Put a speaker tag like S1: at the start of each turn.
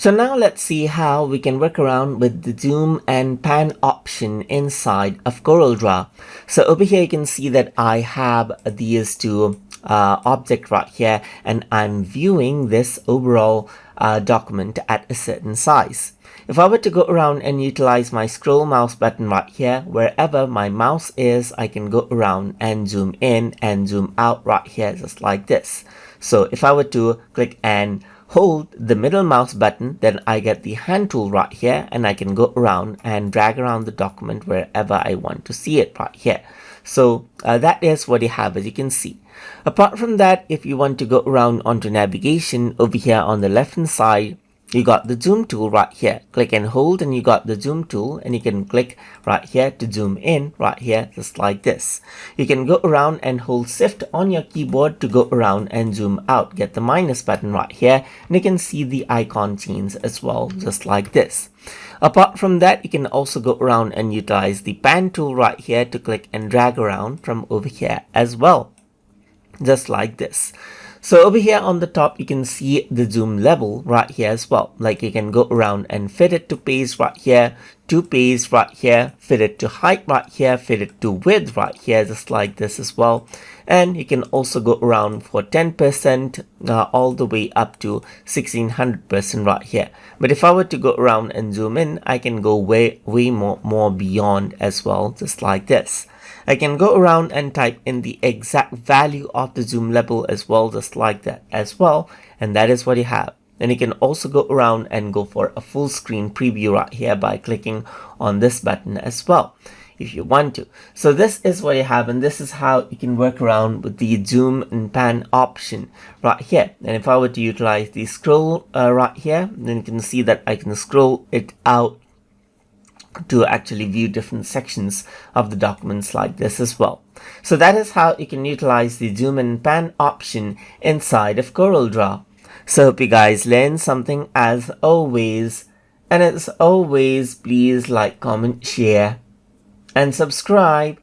S1: So now let's see how we can work around with the zoom and pan option inside of Corel Draw. So over here you can see that I have these two object right here, and I'm viewing this overall document at a certain size. If I were to go around and utilize my scroll mouse button right here, wherever my mouse is, I can go around and zoom in and zoom out right here, just like this. So if I were to click and hold the middle mouse button, then I get the hand tool right here, and I can go around and drag around the document wherever I want to see it right here. So that is what you have, as you can see. Apart from that, if you want to go around onto navigation, over here on the left hand side, you got the zoom tool right here. Click and hold and you got the zoom tool, and you can click right here to zoom in right here, just like this. You can go around and hold shift on your keyboard to go around and zoom out. Get the minus button right here, and you can see the icon change as well, just like this. Apart from that, you can also go around and utilize the pan tool right here to click and drag around from over here as well, just like this. So over here on the top, you can see the zoom level right here as well. Like you can go around and fit it to page right here, to page right here, fit it to height right here, fit it to width right here, just like this as well. And you can also go around for 10% all the way up to 1600% right here. But if I were to go around and zoom in, I can go way more beyond as well, just like this. I can go around and type in the exact value of the zoom level as well, just like that as well, and that is what you have. And you can also go around and go for a full screen preview right here by clicking on this button as well if you want to. So this is what you have, and this is how you can work around with the zoom and pan option right here. And if I were to utilize the scroll right here, then you can see that I can scroll it out to actually view different sections of the documents like this as well. So that is how you can utilize the zoom and pan option inside of Corel Draw. So hope you guys learned something as always, and as always, please like, comment, share and subscribe.